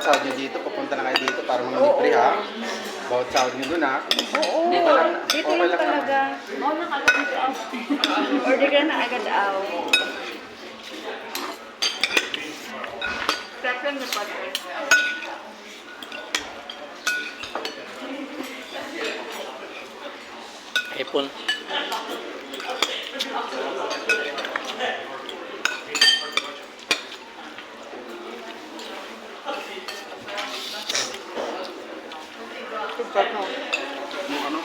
bawat sahod nyo dito, pupunta na kayo dito para mga libre ha. Bawat sahod nyo dun ha. Oo, dito Okay lang lang talaga. Oo, nakagad dito ako. Order ka na agad ako. Second na pa. Ipon. Yung ano?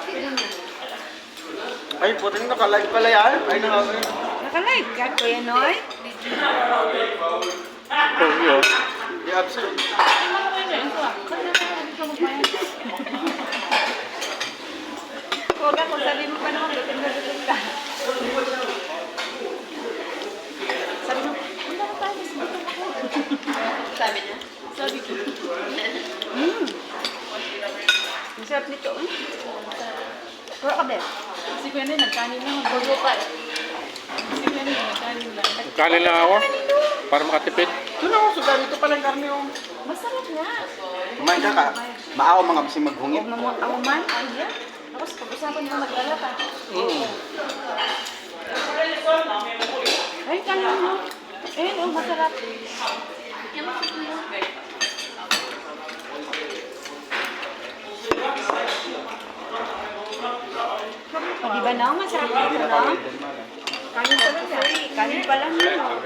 Ay, puti nyo naka-live pala yan. Ay, Naka-live ka, Kuya Noy? Oh, yun. i-absolute. Huwag ako, sabi mo pa naman, gutom na gutom ka. Sabi mo, wala ko tayo, gutom ako. Sabi niya? Sabi ko. Ang sarap nito, eh. Kura ka, Beth. Si Kuya Noy, nagkanin lang. Bago pa eh. Si Kuya Noy, nagkanin lang. Kanin lang ako. Para makatipid. Doon ako, so dito pala yung karne yung... Masarap nga. Kumain ka ka. Maawa mga kasi maghungit. Huwag mo ang man, ay yan. Tapos pag-usapan mo maglalata. Ay, kaya mo. Eh, oh, masarap. Di ba na? Masarap Hindi ito na na. kami. Kanin pa lang yan. Kanin pa lang yun. Oh.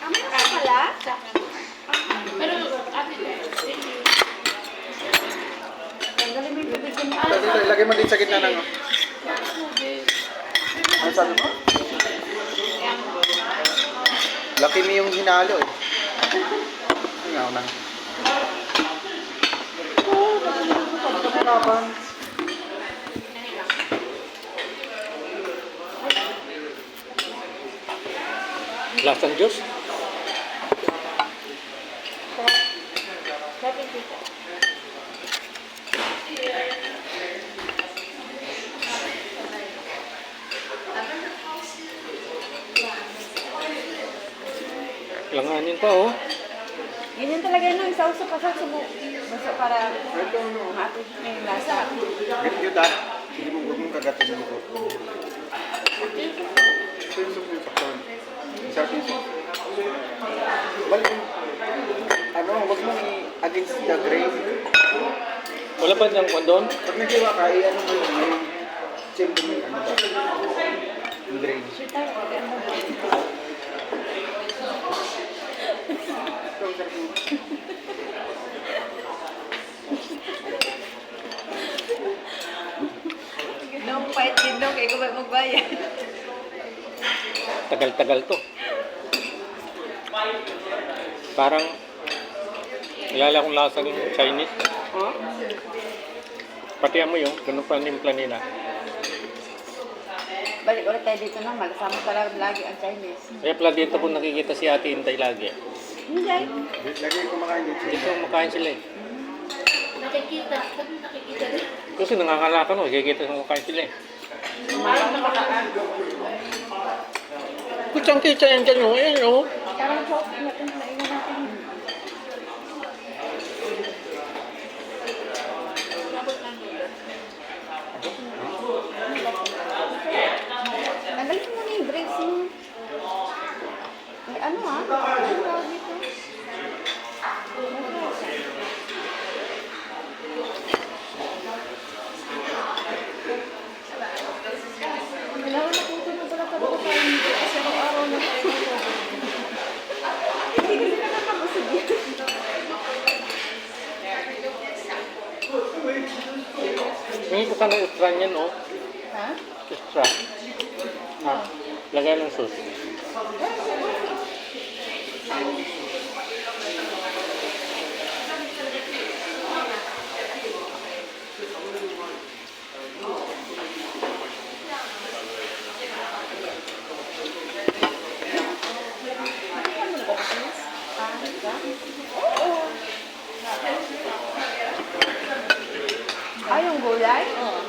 Kami pa pala. Pero, ate, Tanggalin mo yung tubig yun. Dito, ilagay mo din sa gitna ng... Ano sabi mo? Laki mo yung hinalo eh. Nga ako na. Lasang juice. Sabi dito. Langanin pa oh. Ganyan talaga yun. Isa-uso pa sa subo. Basta para maapit na yung lasa. Yun dahil. Hindi mo huwag mong kagatin mo ko. Ito yung soup yung sakton. Sarap yung soup. Balik yung... Ano, huwag mong i-against the grain. Wala ba diyang kondon? Pag nagkiwa ka, i-ano mo yung siyempre yung ano ba? Yung grain. Sure tayo. Maganda ba? Ito, sarap yung... Nung pahit din nung, kaya ko ba magbayad? Tagal-tagal to. Parang ilala kong lasa ng Chinese. Oh? Pati mo yung ganun pa nimpla nila. Balik ulit tayo dito na. Magsama talaga lagi ang Chinese. Kaya pala dito po nakikita si Ate Intay lagi. Hindi. Lagi yung kumakain dito. Dito makain sila eh. nakikita. Sabi nakikita rin. Kasi nangangalakan oh, kikita sa makain sila eh. Parang nakalaan. Kutsang kitsa yan dyan oh, ayan oh. Parang choke natin. Naiwan natin. Tanggalin mo na yung brace mo. Eh, ano ah? Ano tawag dito? Kailangan natuto na pala talaga tayo dito kasi araw-araw na tayo dito. Hindi kasi nakakabusog yan. Hindi ko ka na extra niyan oh. Ha? Extra. Ha? Lagay ng sauce. Ah, yung gulay? Oo.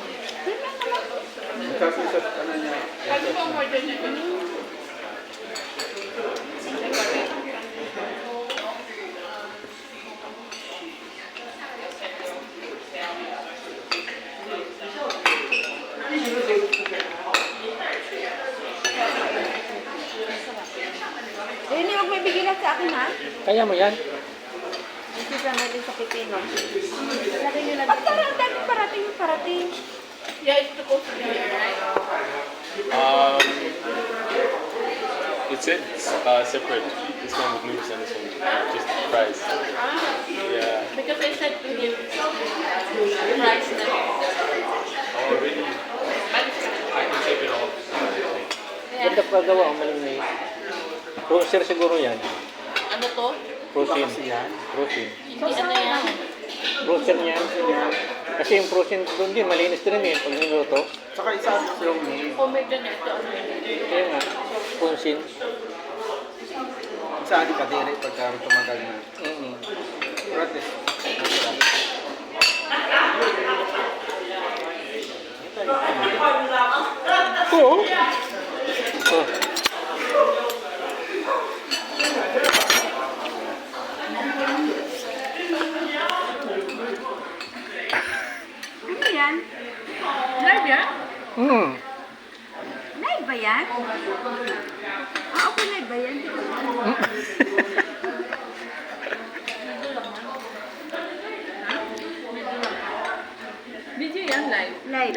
Kasi sa ano niya. Sabi ko ang order niya doon. Kaya mo yan? Hindi siya maling sa pipino. Lagay nyo lang. Parang dami parating. Yeah, it's supposed to be right. It's separate. This one with noodles and this one just fries. Yeah. Because I said to him, rice na. Oh, really? I can take it off. Ganda pa gawa, malamig. Frozen siguro yan. Ano to? Frozen. yan. Frozen. Hindi ano yan. Frozen yan. Kasi yung frozen doon din, malinis din eh, pag niluto. Saka isa yung may Homemade na ito. Ano yun? Kaya nga, frozen. isa di kadiri pagka tumagal na. Pero at least, Oo. Oh. Ano yan? Live yan? Mm. Live ba yan? Ako live ba yan? Video yan, live. Live.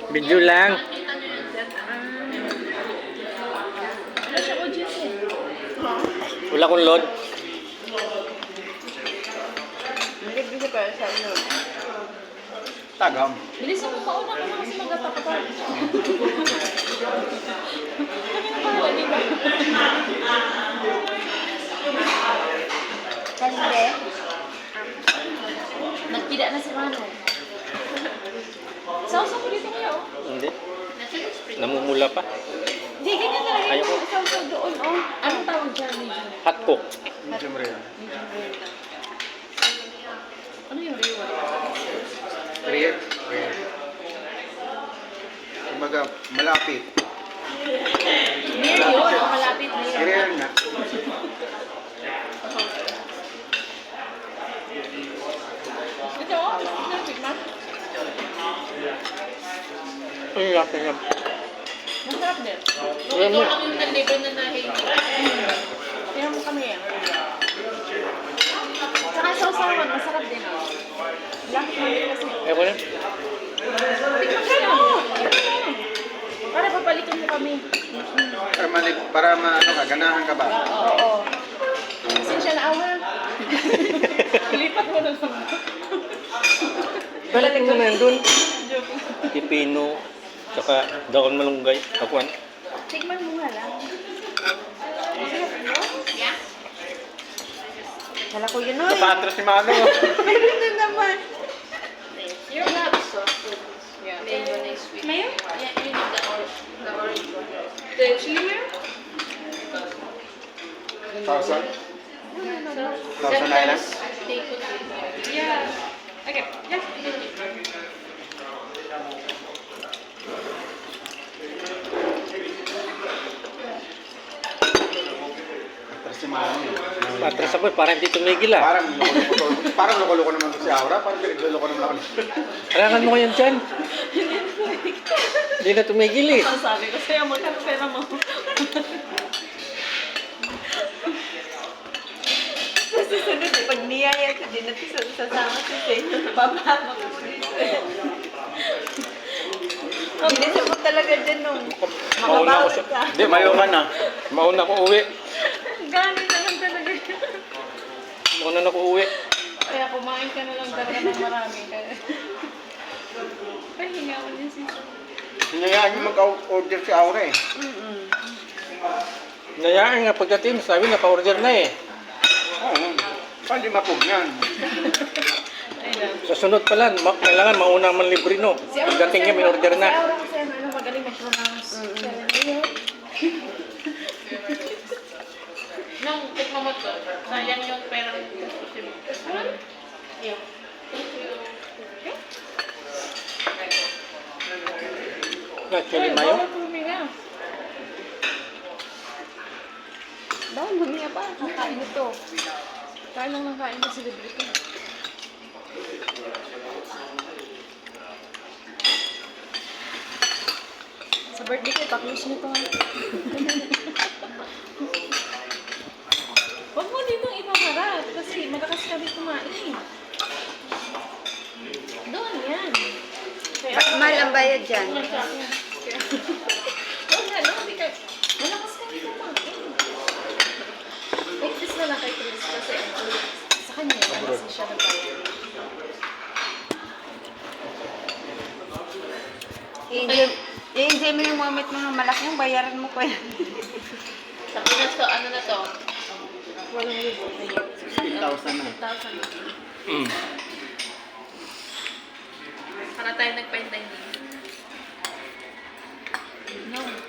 Video lang. Kita nyo yun dyan. Ano siya audience eh? Wala kong load. Hindi siya para sa ano. tagam. Bilisan mo, mauna ka na kasi magkatapat. Kami na pala, di ba? Kasi, Nagtida na si Mano. Sausa mo dito kaya, oh. Hindi. Namumula pa. hindi ganyan talaga Ayoko. yung isaw doon, oh. Anong tawag dyan, Medyo? Hot cook. Medium rare. Ano yung reward? Rare. Rare. Kumbaga, malapit. Near yun, ang malapit na yun. Rare nga. Ito, oh, malapit na. Ay, lasa niya. Masarap din. Nung Ayan ikaw mo. lang yung nandito na nahin. Kaya mo kami yan. Saka sausawan, masarap din. Lapit na din kasi. Ewan na. Tikman mo! Para papalikin mo kami. Para ano ka, ganahan ka ba? Oo. Pasensya na awa. Lipat mo na lang. Balating mo na yan dun. Pipino. Tsaka daon malunggay. Kakuan. Tigman mo nga lang. Kala ko yun, oy. Napatras si Mano. Meron na naman. Your love sauce. Yeah. Mayonnaise with... Mayo? Yeah, you need the orange one. The chili mayo? 1,000? So, 1,000 island? take it. Yeah. Okay. Yeah. Patras si Mano. Patras ako, parang hindi tumigil ah. Parang loko-loko naman to si Aura. Parang loko naman ako. Arangan mo yan dyan. Hindi na tumigil eh. Ang sabi ko sa'yo, magkano pera mo? Sa susunod, pag niyaya ko din natin sasama si Sen. Bababa ko. Bilisan mo talaga dyan nung Mauna ko makabawi siya. ka. Hindi, mayo ka na. Mauna ko uwi. Gano'n na lang talaga. Mauna na ko uwi. Kaya kumain ka na lang talaga ng marami. Pahinga ko din si Hinayaan niyo mag-order si Aura eh. Nayaan nga pagdating, sabi naka-order na eh. Oo. Paano di mapugnan? Sa sunod pala, kailangan mauna man libre no. Pagdating niya, may order Si na. Aura kasi ano, magaling mag-pronounce. Nung tikman mo to, sayang yung pera ng yeah. Actually, mayo. Bawal huminga. Bawal huminga pa. Kakain ito. Kain lang ng kain ng celebrity. Sa birthday ko, pa-close nito ha. Huwag mo kumain. Doon yan. Mahal ang bayad dyan. Doon sa akin. Doon na, no? Hindi ka... Malakas ka rin kumain. Wait, this na lang kay Chris kasi sa kanya, kasi siya nagbayad. I-enjoy mo yung moment mo ng malaki yung bayaran mo ko yan. Sabi na to, ano na to? 15,000 na. 1,000. Mm. Para tayo nag-fine dining. No.